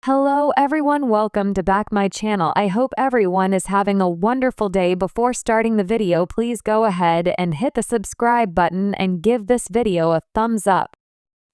Hello everyone, welcome to back my channel. I hope everyone is having a wonderful day. Before starting the video, please go ahead and hit the subscribe button and give this video a thumbs up.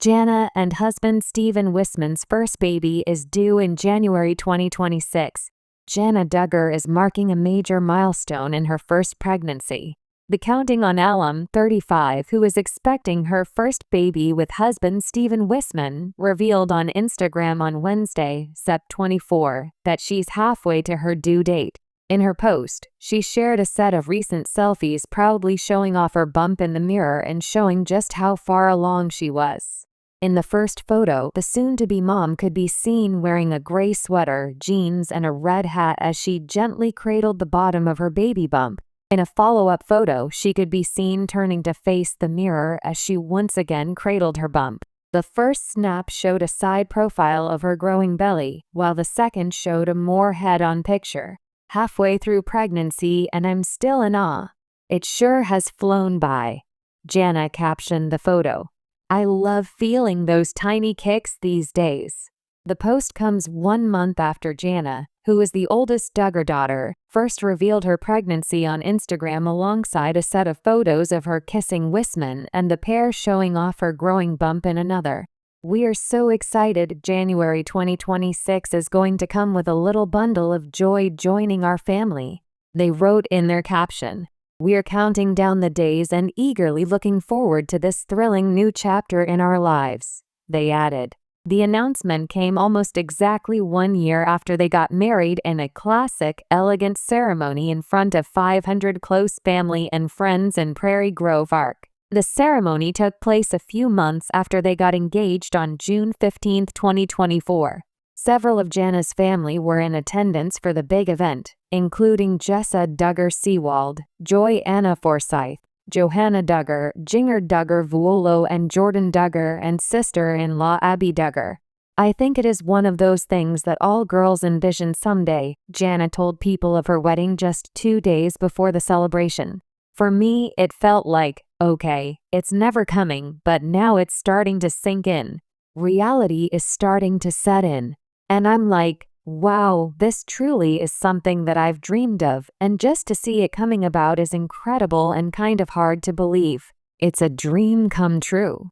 Jana and husband Steven Wisman's first baby is due in January 2026. Jana Duggar is marking a major milestone in her first pregnancy. The counting on alum, 35, who is expecting her first baby with husband Steven Wisman, revealed on Instagram on Wednesday, Sept 24, that she's halfway to her due date. In her post, she shared a set of recent selfies proudly showing off her bump in the mirror and showing just how far along she was. In the first photo, the soon-to-be mom could be seen wearing a gray sweater, jeans, and a red hat as she gently cradled the bottom of her baby bump. In a follow-up photo, she could be seen turning to face the mirror as she once again cradled her bump. The first snap showed a side profile of her growing belly, while the second showed a more head-on picture. Halfway through pregnancy and I'm still in awe. It sure has flown by. Jana captioned the photo. I love feeling those tiny kicks these days. The post comes 1 month after Jana, who is the oldest Duggar daughter, first revealed her pregnancy on Instagram alongside a set of photos of her kissing Wisman and the pair showing off her growing bump in another. We're so excited. January 2026 is going to come with a little bundle of joy joining our family. They wrote in their caption. We're counting down the days and eagerly looking forward to this thrilling new chapter in our lives, they added. The announcement came almost exactly 1 year after they got married in a classic, elegant ceremony in front of 500 close family and friends in Prairie Grove Arc. The ceremony took place a few months after they got engaged on June 15, 2024. Several of Jana's family were in attendance for the big event, including Jessa Duggar Seawald, Joy Anna Forsyth, Johanna Duggar, Jinger Duggar Vuolo and Jordan Duggar and sister-in-law Abby Duggar. I think it is one of those things that all girls envision someday, Jana told People of her wedding just 2 days before the celebration. For me, it felt like, okay, it's never coming, but now it's starting to sink in. Reality is starting to set in. And I'm like, wow, this truly is something that I've dreamed of, and just to see it coming about is incredible and kind of hard to believe. It's a dream come true.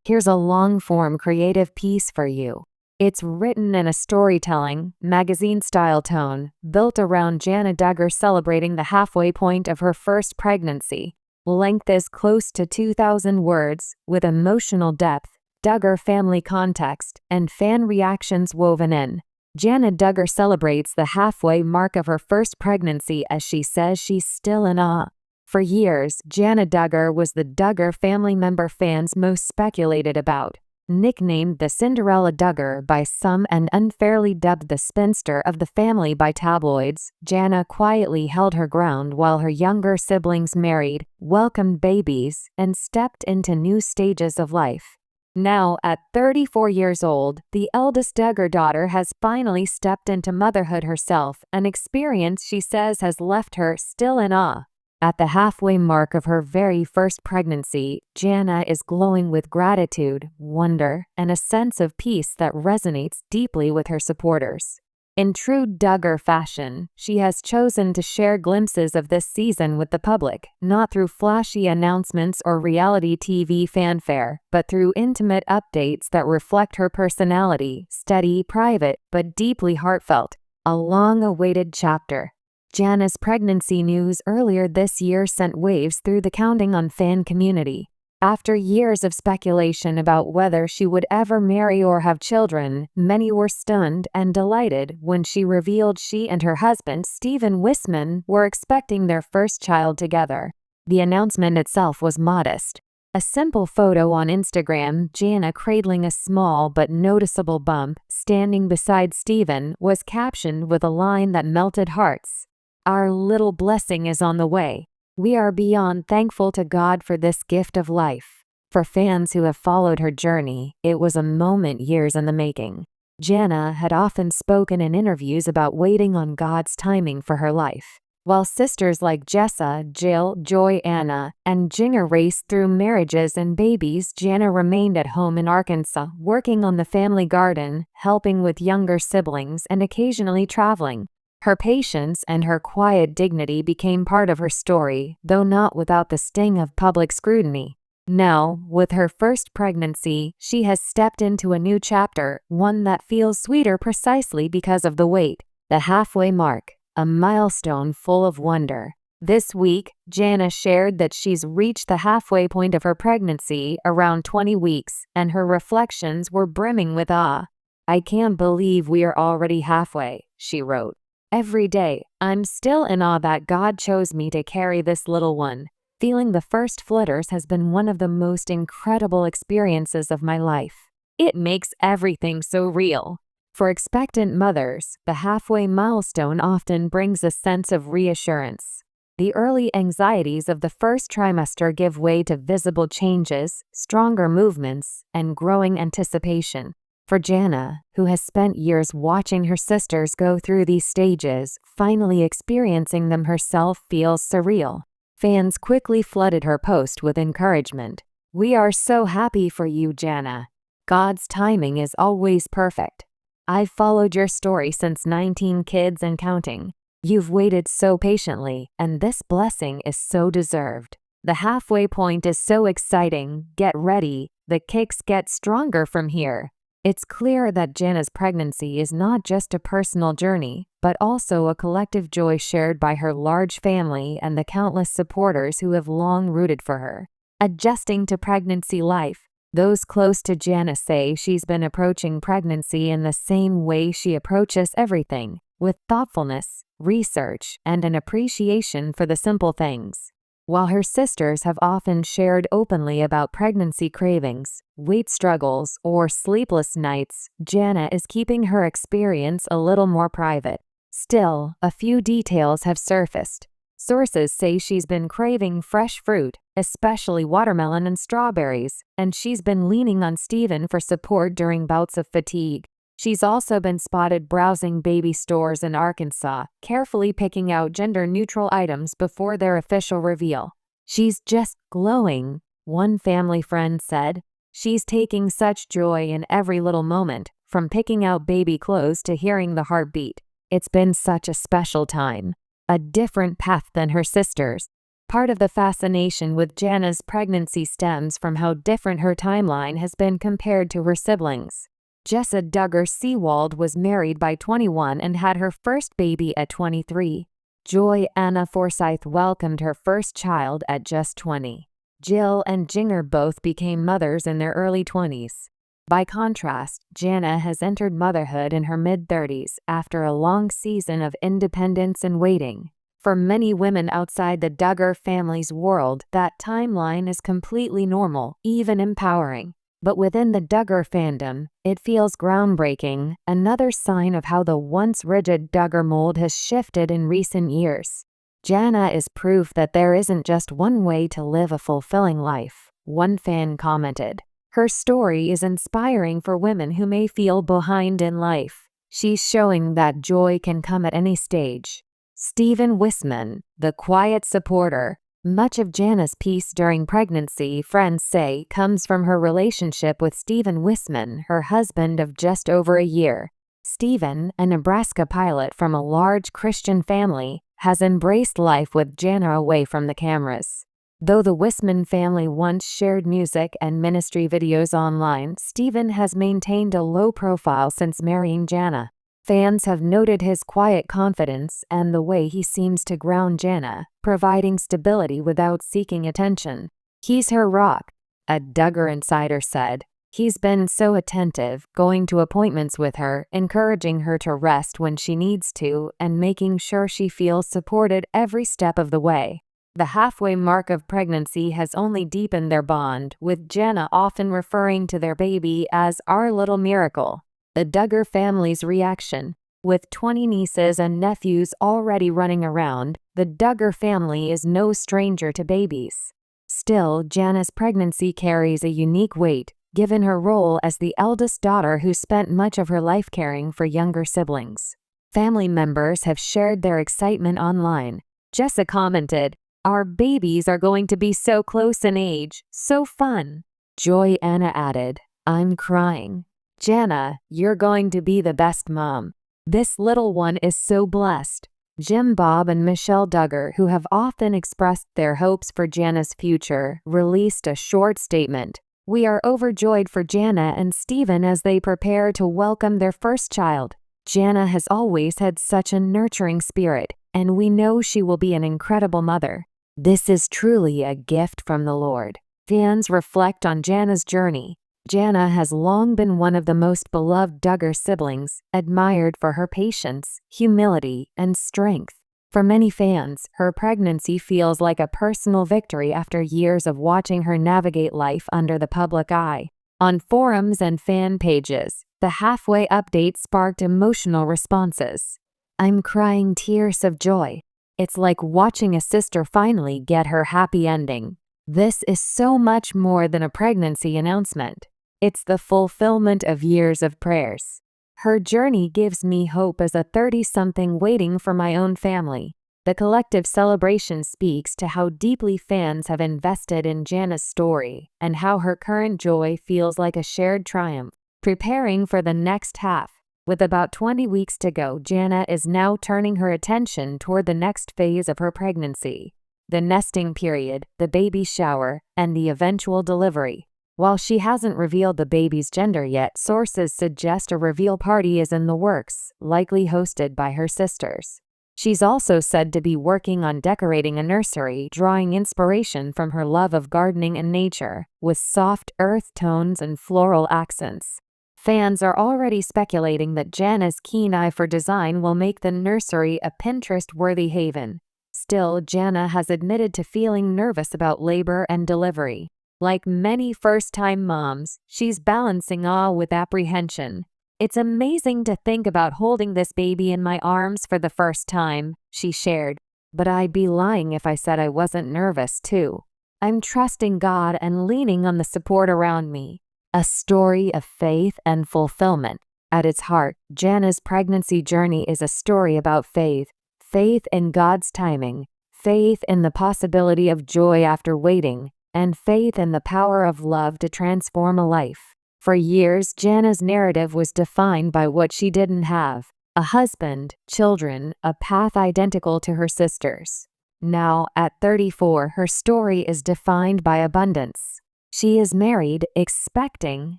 Here's a long-form creative piece for you. It's written in a storytelling, magazine-style tone, built around Jana Duggar celebrating the halfway point of her first pregnancy. Length is close to 2,000 words, with emotional depth, Duggar family context, and fan reactions woven in. Jana Duggar celebrates the halfway mark of her first pregnancy as she says she's still in awe. For years, Jana Duggar was the Duggar family member fans most speculated about. Nicknamed the Cinderella Duggar by some and unfairly dubbed the spinster of the family by tabloids, Jana quietly held her ground while her younger siblings married, welcomed babies, and stepped into new stages of life. Now, at 34 years old, the eldest Duggar daughter has finally stepped into motherhood herself, an experience she says has left her still in awe. At the halfway mark of her very first pregnancy, Jana is glowing with gratitude, wonder, and a sense of peace that resonates deeply with her supporters. In true Duggar fashion, she has chosen to share glimpses of this season with the public, not through flashy announcements or reality TV fanfare, but through intimate updates that reflect her personality, steady, private, but deeply heartfelt. A long-awaited chapter. Jana's pregnancy news earlier this year sent waves through the Counting on fan community. After years of speculation about whether she would ever marry or have children, many were stunned and delighted when she revealed she and her husband, Steven Wisman, were expecting their first child together. The announcement itself was modest. A simple photo on Instagram, Jana cradling a small but noticeable bump, standing beside Steven, was captioned with a line that melted hearts. Our little blessing is on the way. We are beyond thankful to God for this gift of life. For fans who have followed her journey, it was a moment years in the making. Jana had often spoken in interviews about waiting on God's timing for her life. While sisters like Jessa, Jill, Joy, Anna, and Jana raced through marriages and babies, Jana remained at home in Arkansas, working on the family garden, helping with younger siblings, and occasionally traveling. Her patience and her quiet dignity became part of her story, though not without the sting of public scrutiny. Now, with her first pregnancy, she has stepped into a new chapter, one that feels sweeter precisely because of the wait. The halfway mark. A milestone full of wonder. This week, Jana shared that she's reached the halfway point of her pregnancy, around 20 weeks, and her reflections were brimming with awe. "I can't believe we are already halfway," she wrote. "Every day, I'm still in awe that God chose me to carry this little one. Feeling the first flutters has been one of the most incredible experiences of my life. It makes everything so real." For expectant mothers, the halfway milestone often brings a sense of reassurance. The early anxieties of the first trimester give way to visible changes, stronger movements, and growing anticipation. For Jana, who has spent years watching her sisters go through these stages, finally experiencing them herself feels surreal. Fans quickly flooded her post with encouragement. "We are so happy for you, Jana. God's timing is always perfect. I've followed your story since 19 kids and counting. You've waited so patiently, and this blessing is so deserved. The halfway point is so exciting. Get ready, the kicks get stronger from here." It's clear that Jana's pregnancy is not just a personal journey, but also a collective joy shared by her large family and the countless supporters who have long rooted for her. Adjusting to pregnancy life. Those close to Jana say she's been approaching pregnancy in the same way she approaches everything, with thoughtfulness, research, and an appreciation for the simple things. While her sisters have often shared openly about pregnancy cravings, weight struggles, or sleepless nights, Jana is keeping her experience a little more private. Still, a few details have surfaced. Sources say she's been craving fresh fruit, especially watermelon and strawberries, and she's been leaning on Steven for support during bouts of fatigue. She's also been spotted browsing baby stores in Arkansas, carefully picking out gender-neutral items before their official reveal. "She's just glowing," one family friend said. "She's taking such joy in every little moment, from picking out baby clothes to hearing the heartbeat. It's been such a special time. A different path than her sisters." Part of the fascination with Jana's pregnancy stems from how different her timeline has been compared to her siblings. Jessa Duggar Seawald was married by 21 and had her first baby at 23. Joy Anna Forsyth welcomed her first child at just 20. Jill and Jana both became mothers in their early 20s. By contrast, Jana has entered motherhood in her mid-30s after a long season of independence and waiting. For many women outside the Duggar family's world, that timeline is completely normal, even empowering. But within the Duggar fandom, it feels groundbreaking, another sign of how the once rigid Duggar mold has shifted in recent years. Jana is proof that there isn't just one way to live a fulfilling life, one fan commented. Her story is inspiring for women who may feel behind in life. She's showing that joy can come at any stage. Steven Wisman, the quiet supporter. Much of Jana's peace during pregnancy, friends say, comes from her relationship with Steven Wisman, her husband of just over a year. Steven, a Nebraska pilot from a large Christian family, has embraced life with Jana away from the cameras. Though the Wisman family once shared music and ministry videos online, Steven has maintained a low profile since marrying Jana. Fans have noted his quiet confidence and the way he seems to ground Jana, providing stability without seeking attention. "He's her rock," a Duggar insider said. "He's been so attentive, going to appointments with her, encouraging her to rest when she needs to, and making sure she feels supported every step of the way." The halfway mark of pregnancy has only deepened their bond, with Jana often referring to their baby as "our little miracle." The Duggar family's reaction. With 20 nieces and nephews already running around, the Duggar family is no stranger to babies. Still, Jana's pregnancy carries a unique weight, given her role as the eldest daughter who spent much of her life caring for younger siblings. Family members have shared their excitement online. Jessa commented, "Our babies are going to be so close in age, so fun." Joy Anna added, "I'm crying. Jana, you're going to be the best mom. This little one is so blessed." Jim Bob and Michelle Duggar, who have often expressed their hopes for Jana's future, released a short statement. "We are overjoyed for Jana and Steven as they prepare to welcome their first child. Jana has always had such a nurturing spirit, and we know she will be an incredible mother. This is truly a gift from the Lord." Fans reflect on Jana's journey. Jana has long been one of the most beloved Duggar siblings, admired for her patience, humility, and strength. For many fans, her pregnancy feels like a personal victory after years of watching her navigate life under the public eye. On forums and fan pages, the halfway update sparked emotional responses. "I'm crying tears of joy. It's like watching a sister finally get her happy ending. This is so much more than a pregnancy announcement. It's the fulfillment of years of prayers. Her journey gives me hope as a 30-something waiting for my own family." The collective celebration speaks to how deeply fans have invested in Jana's story and how her current joy feels like a shared triumph. Preparing for the next half. With about 20 weeks to go, Jana is now turning her attention toward the next phase of her pregnancy: the nesting period, the baby shower, and the eventual delivery. While she hasn't revealed the baby's gender yet, sources suggest a reveal party is in the works, likely hosted by her sisters. She's also said to be working on decorating a nursery, drawing inspiration from her love of gardening and nature, with soft earth tones and floral accents. Fans are already speculating that Jana's keen eye for design will make the nursery a Pinterest-worthy haven. Still, Jana has admitted to feeling nervous about labor and delivery. Like many first-time moms, she's balancing awe with apprehension. "It's amazing to think about holding this baby in my arms for the first time," she shared. "But I'd be lying if I said I wasn't nervous too. I'm trusting God and leaning on the support around me." A story of faith and fulfillment. At its heart, Jana's pregnancy journey is a story about faith. Faith in God's timing, faith in the possibility of joy after waiting, and faith in the power of love to transform a life. For years, Jana's narrative was defined by what she didn't have: a husband, children, a path identical to her sister's. Now, at 34, her story is defined by abundance. She is married, expecting,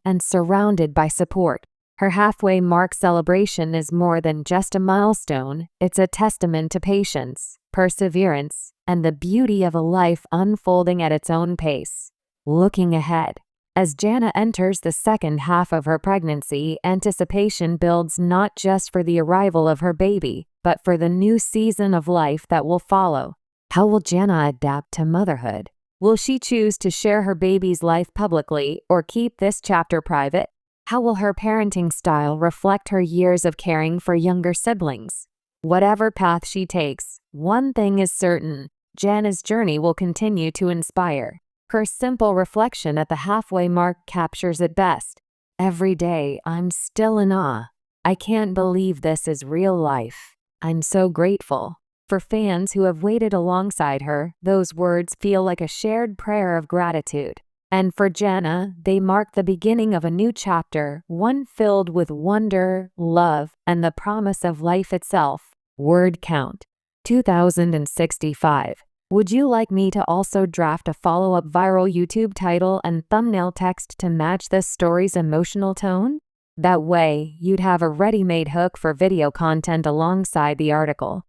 and surrounded by support. Her halfway mark celebration is more than just a milestone, it's a testament to patience, perseverance, and the beauty of a life unfolding at its own pace. Looking ahead. As Jana enters the second half of her pregnancy, anticipation builds not just for the arrival of her baby, but for the new season of life that will follow. How will Jana adapt to motherhood? Will she choose to share her baby's life publicly or keep this chapter private? How will her parenting style reflect her years of caring for younger siblings? Whatever path she takes, one thing is certain: Jana's journey will continue to inspire. Her simple reflection at the halfway mark captures it best. "Every day, I'm still in awe. I can't believe this is real life. I'm so grateful." For fans who have waited alongside her, those words feel like a shared prayer of gratitude. And for Jana, they mark the beginning of a new chapter, one filled with wonder, love, and the promise of life itself. Word count: 2065. Would you like me to also draft a follow-up viral YouTube title and thumbnail text to match this story's emotional tone? That way, you'd have a ready-made hook for video content alongside the article.